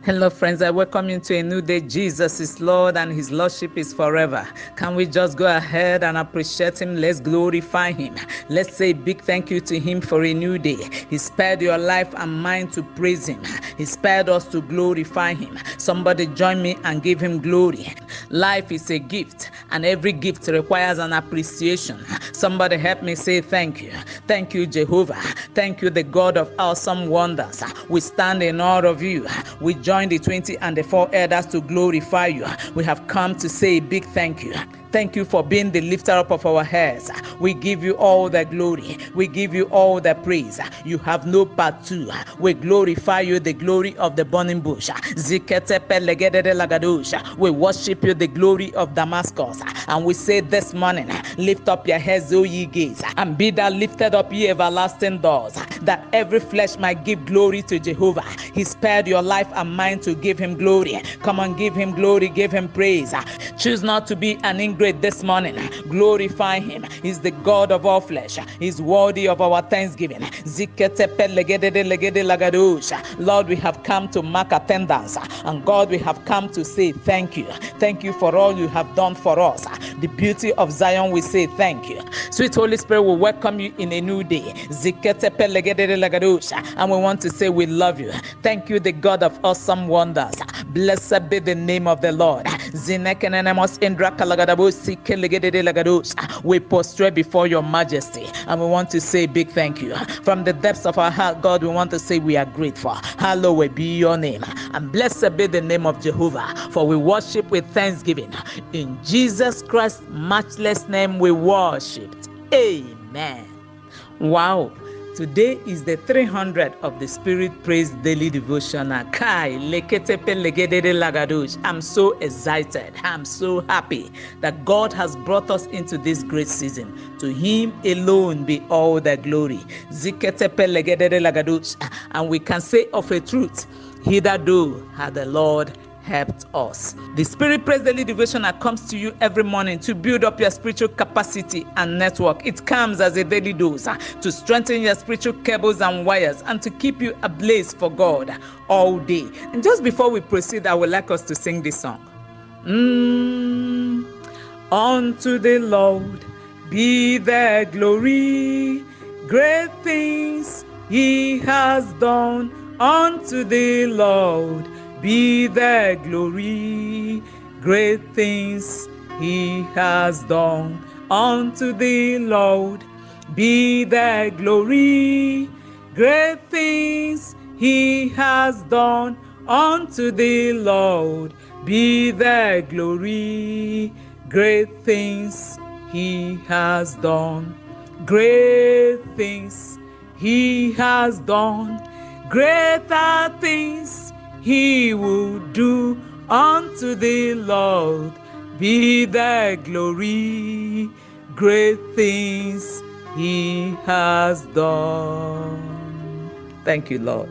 Hello, friends. I welcome you to a new day. Jesus is Lord and His Lordship is forever. Can we just go ahead and appreciate Him? Let's glorify Him. Let's say a big thank you to Him for a new day. He spared your life and mine to praise Him. He spared us to glorify Him. Somebody join me and give Him glory. Life is a gift, and every gift requires an appreciation. Somebody help me say thank you. Thank you, Jehovah. Thank you, the God of awesome wonders. We stand in awe of you. We join the 20 and the 4 elders to glorify you. We have come to say a big thank you. Thank you for being the lifter up of our heads. We give you all the glory. We give you all the praise. You have no part 2. We glorify you, the glory of the burning bush. We worship you, the glory of Damascus. And we say this morning, lift up your heads, O ye gates, and be thou lifted up, ye everlasting doors, that every flesh might give glory to Jehovah. He spared your life and mine to give Him glory. Come on, give Him glory, give Him praise. Choose not to be an ingrate this morning. Glorify Him. He's the God of all flesh. He's worthy of our thanksgiving. Lord, we have come to mark attendance, and God, we have come to say thank you. Thank you for all you have done for us. The beauty of Zion, we say thank you. Sweet Holy Spirit, we welcome you in a new day. And we want to say we love you. Thank you, the God of awesome wonders. Blessed be the name of the Lord. We prostrate before your majesty, and we want to say big thank you. From the depths of our heart, God, we want to say we are grateful. Hallowed be your name, and blessed be the name of Jehovah, for we worship with thanksgiving. In Jesus Christ's matchless name we worshipped. Amen. Wow. Today is the 300 of the Spirit Praise Daily Devotional. I'm so excited. I'm so happy that God has brought us into this great season. To Him alone be all the glory. And we can say of a truth, hitherto had the Lord helped us. The Spirit Praise Daily Devotional comes to you every morning to build up your spiritual capacity and network. It comes as a daily dose to strengthen your spiritual cables and wires and to keep you ablaze for God all day. And just before we proceed, I would like us to sing this song. Unto the Lord be the glory, great things He has done. Unto the Lord be the glory, great things He has done. Unto the Lord be the glory, great things He has done. Unto the Lord be the glory, great things He has done. Great things He has done, greater things He will do. Unto the Lord be the glory, great things He has done. Thank you, Lord.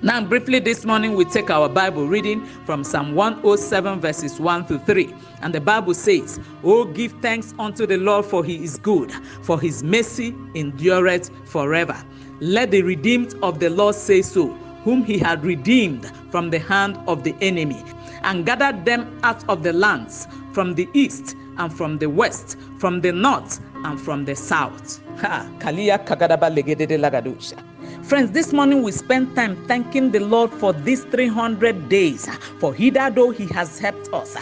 Now, briefly this morning, we take our Bible reading from Psalm 107, verses 1 to 3. And the Bible says, "Oh, give thanks unto the Lord, for He is good, for His mercy endureth forever. Let the redeemed of the Lord say so, whom He had redeemed from the hand of the enemy, and gathered them out of the lands, from the east and from the west, from the north and from the south." Friends, this morning we spend time thanking the Lord for these 300 days, for hitherto He has helped us.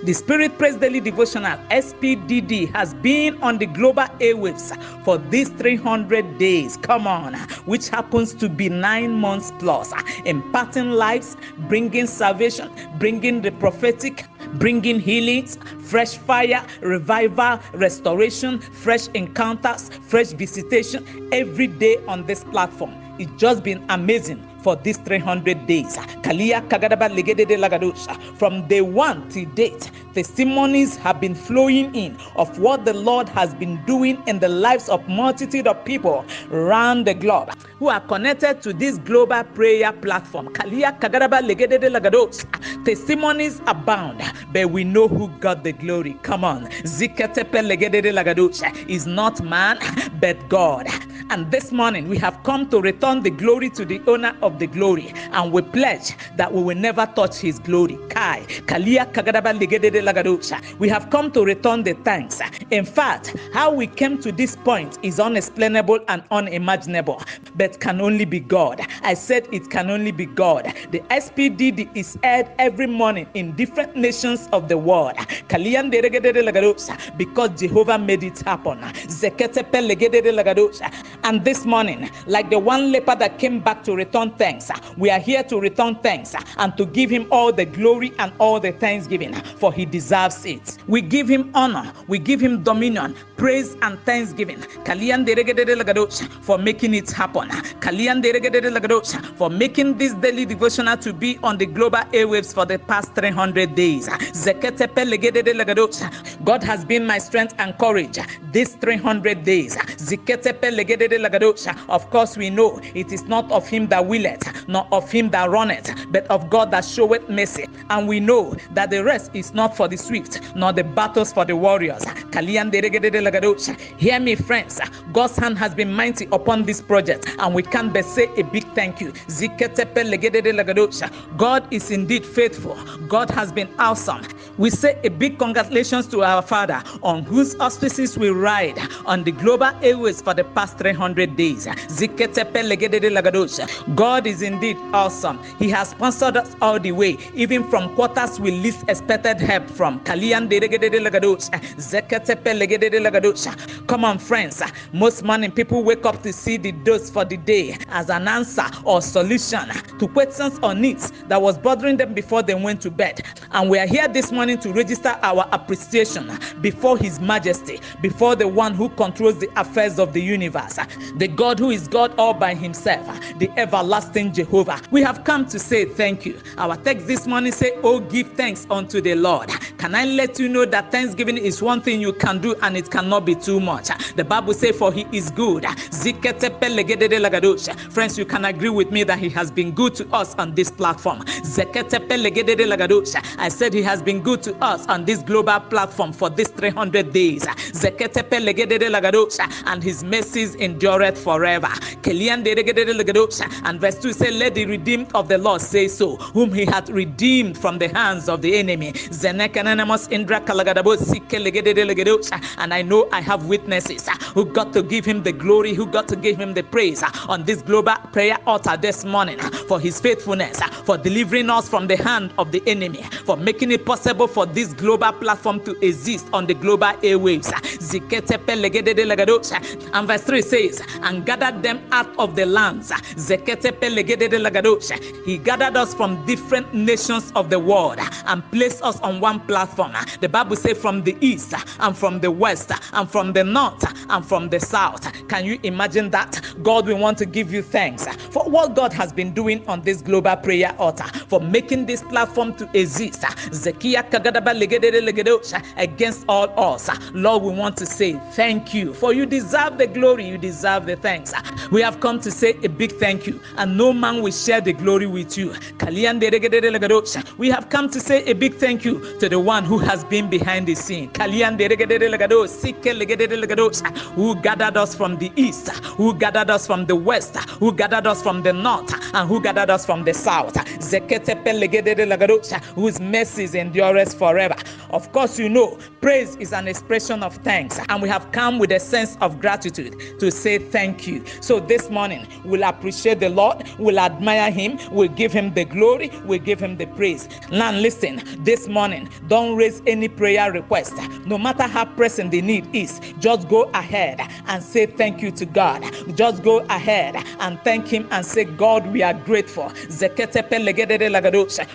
The Spirit Praise Daily Devotional, SPDD, has been on the global airwaves for these 300 days, come on, which happens to be 9 months plus, imparting lives, bringing salvation, bringing the prophetic, bringing healings, fresh fire, revival, restoration, fresh encounters, fresh visitation every day on this platform. It's just been amazing for these 300 days. From day one till date, testimonies have been flowing in of what the Lord has been doing in the lives of multitude of people around the globe who are connected to this global prayer platform. Testimonies abound, but we know who got the glory. Come on. Is not man, but God. And this morning, we have come to return the glory to the owner of the glory. And we pledge that we will never touch his glory. We have come to return the thanks. In fact, how we came to this point is unexplainable and unimaginable, but can only be God. I said it can only be God. The SPDD is aired every morning in different nations of the world because Jehovah made it happen. And this morning, like the one leper that came back to return thanks, we are here to return thanks and to give him all the glory and all the thanksgiving, for he deserves it. We give him honor, we give him dominion, praise and thanksgiving for making it happen. For making this daily devotional to be on the global airwaves for the past 300 days. God has been my strength and courage these 300 days. Of course, we know it is not of him that willeth, nor of him that runneth, but of God that showeth mercy. And we know that the rest is not for the swift, nor the battles for the warriors. Hear me, friends. God's hand has been mighty upon this project, and we can't but say a big thank you. God is indeed faithful. God has been awesome. We say a big congratulations to our Father, on whose auspices we ride on the global airways for the past 300 days. God is indeed awesome. He has sponsored us all the way, even from quarters we least expected help from. Come on, friends. Most morning people wake up to see the dose for the day as an answer or solution to questions or needs that was bothering them before they went to bed. And we are here this morning to register our appreciation before His Majesty, before the one who controls the affairs of the universe, the God who is God all by himself, the everlasting Jehovah. We have come to say thank you. Our text this morning say, "Oh, give thanks unto the Lord." Can I let you know that thanksgiving is one thing you can do and it cannot be too much? The Bible says, "For He is good." Friends, you can agree with me that He has been good to us on this platform. I said He has been good to us on this global platform for this 300 days. And His mercies endureth forever. And verse 2 says, "Let the redeemed of the Lord say so, whom He hath redeemed from the hands of the enemy." And I know I have witnesses who got to give Him the glory, who got to give Him the praise on this global prayer altar this morning for His faithfulness, for delivering us from the hand of the enemy, for making it possible for this global platform to exist on the global airwaves. And verse 3 says, "And gathered them out of the lands." He gathered us from different nations of the world and placed us on one platform. The Bible says from the east and from the west and from the north and from the south. Can you imagine that? God, we want to give you thanks for what God has been doing on this global prayer altar, for making this platform to exist against all odds. Lord, we want to say thank you, for you deserve the glory, you deserve the thanks. We have come to say a big thank you, and no man will share the glory with you. We have come to say a big thank you to the one who has been behind the scene, who gathered us from the east, who gathered us from the west, who gathered us from the north, and who gathered us from the south. Whose mercies endures forever. Of course, you know, praise is an expression of thanks, and we have come with a sense of gratitude to say thank you. So this morning, we'll appreciate the Lord, we'll admire Him, we'll give Him the glory, we'll give Him the praise. Now listen, this morning, don't raise any prayer request. No matter how pressing the need is, just go ahead and say thank you to God. Just go ahead and thank Him and say, "God, we are grateful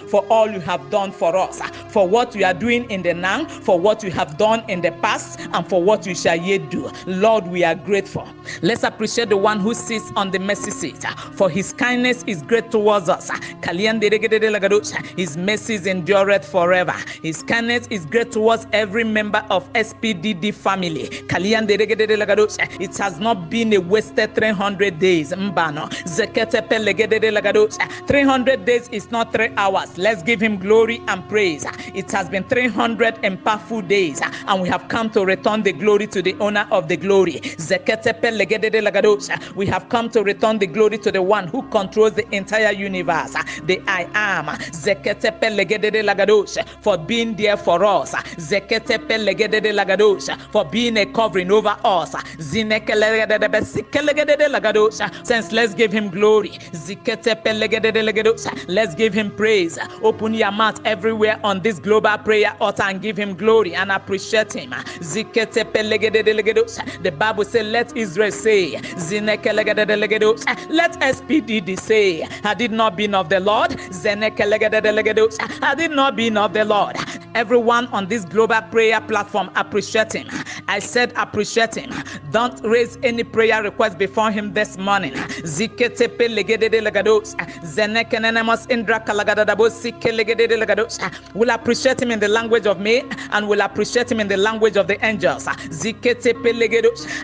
for all you have done for us, for what you are doing in the now, for what you have done in the past, and for what you shall yet do. Lord, we are grateful." Let's appreciate the one who sits on the mercy seat, for His kindness is great towards us. His mercies endureth forever. His kindness is great towards every member of SPDD family. It has not been a wasted 300 days. 300 days is not 3 hours. Let's give Him glory and praise. It has been 300 impactful days, and we have come to return the the glory to the owner of the glory. We have come to return the glory to the one who controls the entire universe, the I am, for being there for us, for being a covering over us. Since let's give him glory. Let's give him praise. Open your mouth everywhere on this global prayer altar and give him glory and appreciate him. The Bible says, let Israel say, let SPDD say, had it not been of the Lord, had it not been of the Lord. Everyone on this global prayer platform, appreciate him. I said appreciate him. Don't raise any prayer request before him this morning. We'll appreciate him in the language of me, and we'll appreciate him in the language of the angels.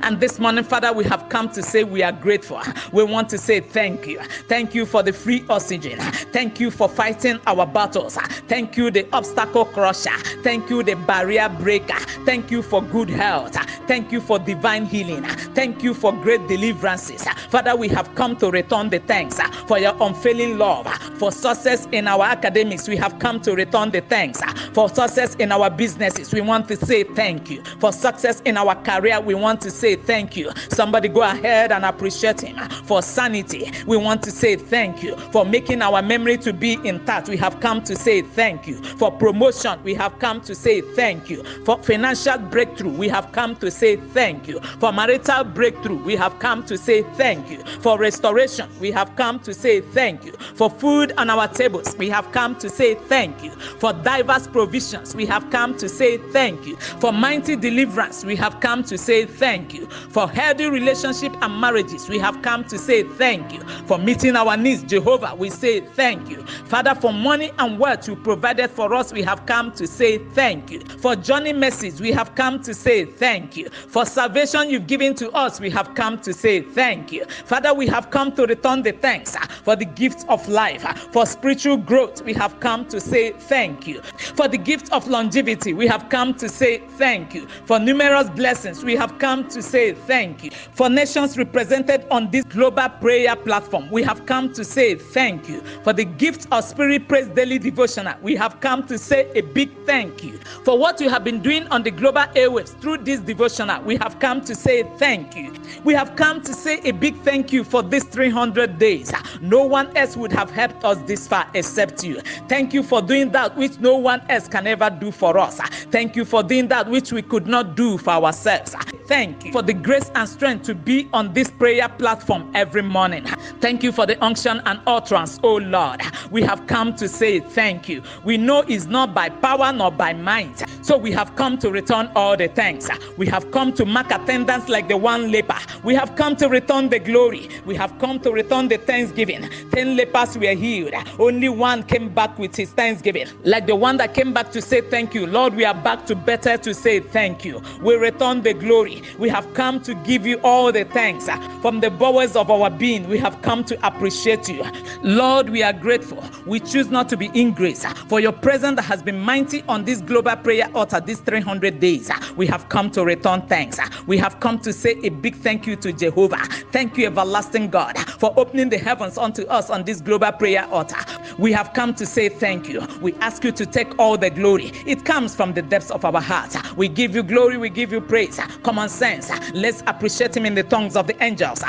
And this morning, Father, we have come to say we are grateful. We want to say thank you. Thank you for the free oxygen. Thank you for fighting our battles. Thank you, the obstacle crusher. Thank you, the barrier breaker. Thank you for good health. Thank you for divine healing. Thank you for great deliverances. Father, we have come to return the thanks for your unfailing love. For success in our academics, we have come to return the thanks. For success in our businesses, we want to say thank you. For success in our career, we want to say thank you. Somebody go ahead and appreciate him. For sanity, we want to say thank you. For making our memory to be intact, we have come to say thank you. For promotion, we have come to say thank you. For financial breakthrough, we have come to say thank you. For marital breakthrough, we have come to say thank you. For restoration, we have come to say thank you. For food on our tables, we have come to say thank you. For diverse provisions, we have come to say thank you. For mighty deliverance, we have come to say thank you. For healthy relationship and marriages, we have come to say thank you. For meeting our needs, Jehovah, we say thank you. Father, for money and wealth you provided for us, we have come to say thank you. For journey mercies, we have come to say thank you. For salvation you've given to us, we have come to say thank you. Father, we have come to return the thanks for the gift of life. For spiritual growth, we have come to say thank you. For the gift of longevity, we have come to say thank you. For numerous blessings, we have come to say thank you. For nations represented on this global prayer platform, we have come to say thank you. For the gift of Spirit Praise Daily Devotional, we have come to say a big thank you. For what you have been doing on the global airwaves through this devotional, we have come to say thank you. We have come to say a big thank you for these 300 days. No one else would have helped us this far except you. Thank you for doing that which no one else can ever do for us. Thank you for doing that which we could not do for ourselves. Thank you for the grace and strength to be on this prayer platform every morning. Thank you for the unction and utterance, oh Lord. We have come to say thank you. We know it's not by power nor by might, so we have come to return all the thanks. We have come to mark attendance like the one leper. We have come to return the glory. We have come to return the thanksgiving. 10 lepers were healed. Only one came back with his thanksgiving. Like the one that came back to say thank you, Lord, we are back to better to say thank you. We return the glory. We have come to give you all the thanks. From the bowels of our being, we have come to appreciate you. Lord, we are grateful. We choose not to be ingrates. For your presence that has been mighty on this global prayer altar these 300 days, we have come to return thanks. We have come to say a big thank you to Jehovah. Thank you, everlasting God, for opening the heavens unto us on this global prayer altar. We have come to say thank you. We ask you to take all the glory. It comes from the depths of our hearts. We give you glory, we give you praise. Common sense, let's appreciate him in the tongues of the angels.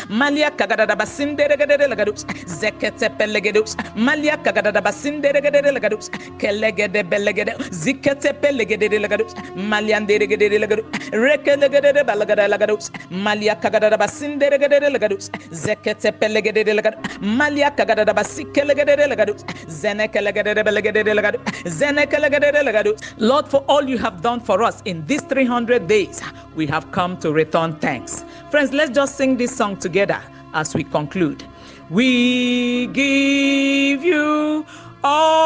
Malia kagada basindere gede lagadus zekete pelegede lagadu malia kagada basikele lagadu zenekele gede belegede lagadu zenekele gede lagadu. Lord, for all you have done for us in these 300 days, we have come to return thanks. Friends, let's just sing this song together as we conclude. We give you all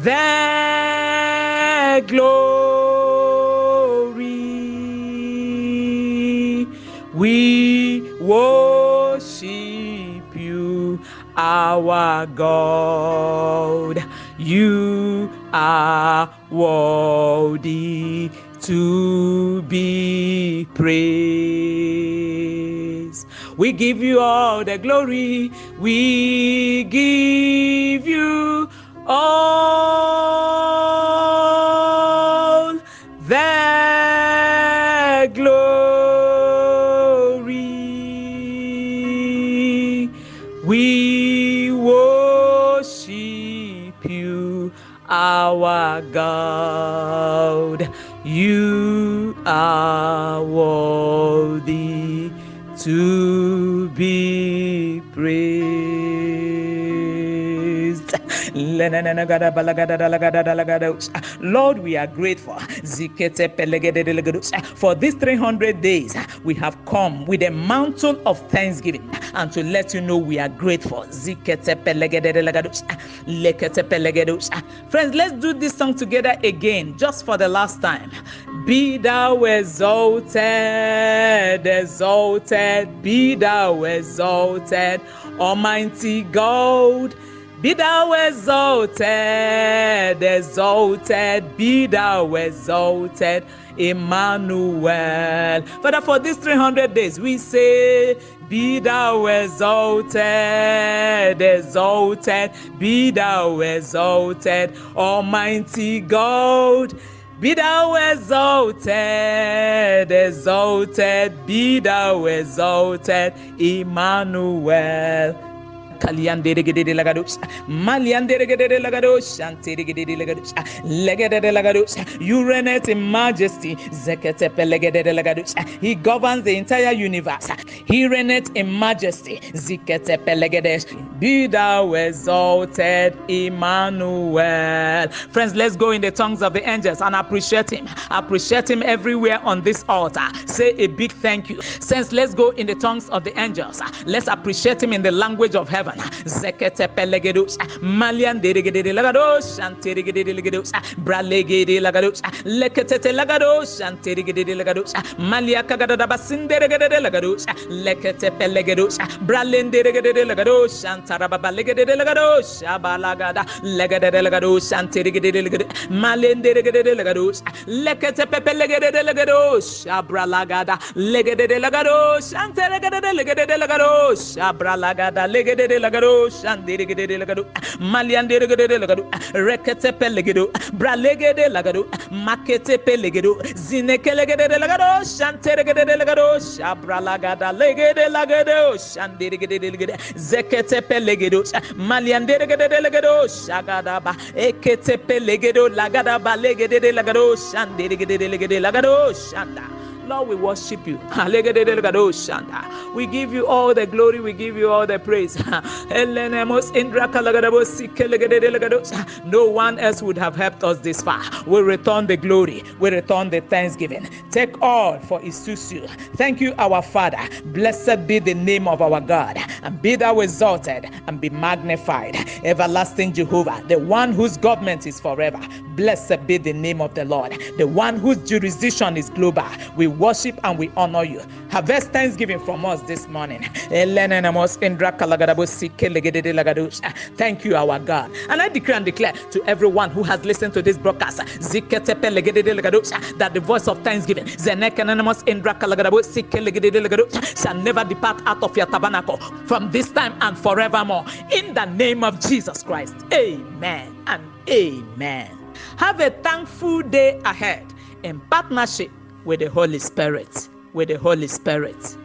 the glory. We worship our God. You are worthy to be praised. We give you all the glory. We give you all the glory. We worship you, our God. You are worthy to be praised. Lord, we are grateful for these 300 days. We have come with a mountain of thanksgiving, and to let you know we are grateful. Friends, let's do this song together again, just for the last time. Be thou exalted, exalted, be thou exalted, Almighty God. Be thou exalted, exalted, be thou exalted, Emmanuel. Father, for these 300 days, we say, be thou exalted, exalted, be thou exalted, Almighty God. Be thou exalted, exalted, be thou exalted, Emmanuel. Kaliandere lagados, Maliandere lagados, Antere lagados, Legede lagados. You reign in majesty, Zekete pelegede lagados. He governs the entire universe. He reigneth in majesty, Zekete pelegedes. Be thou exalted, Emmanuel. Friends, let's go in the tongues of the angels and appreciate him. Appreciate him everywhere on this altar. Say a big thank you. Since let's go in the tongues of the angels. Let's appreciate him in the language of heaven. Zekete pelegedus, Malian derigede lagados, and terigede lagados, Bralegede lagados, Lekete lagados, and terigede lagados, Malia cagada basinderegede lagados, Lekete pelegedus, Bralenderegede lagados, and Tarabalegede lagados, Abalagada, Legede lagados, and terigede lagados, Malenderegede lagados, Lekete pelegede lagados, Abralagada, Legede lagados, and terigede lagados, Abralagada, Legede lagados, and dirigede lagado, Maliandere lagado, Rekete pelegado, Bralegede lagado, Makete pelegado, Zinekelegede lagados, and terigede lagados, Abralagada, Legede lagados, and dirigede legade, Zekete pelegado, Maliandere lagados, Agadaba, Ekete pelegado, Lagadaba, Legede lagados, and dirigede legade lagados, and Lord, we worship you. We give you all the glory. We give you all the praise. No one else would have helped us this far. We return the glory. We return the thanksgiving. Take all for Isusu. Thank you, our Father. Blessed be the name of our God. And be thou exalted and be magnified. Everlasting Jehovah, the one whose government is forever. Blessed be the name of the Lord, the one whose jurisdiction is global. We worship and we honor you. Harvest thanksgiving from us this morning. Thank you, our God. And I decree and declare to everyone who has listened to this broadcast that the voice of thanksgiving shall never depart out of your tabernacle from this time and forevermore. In the name of Jesus Christ. Amen and amen. Have a thankful day ahead in partnership with the Holy Spirit. With the Holy Spirit.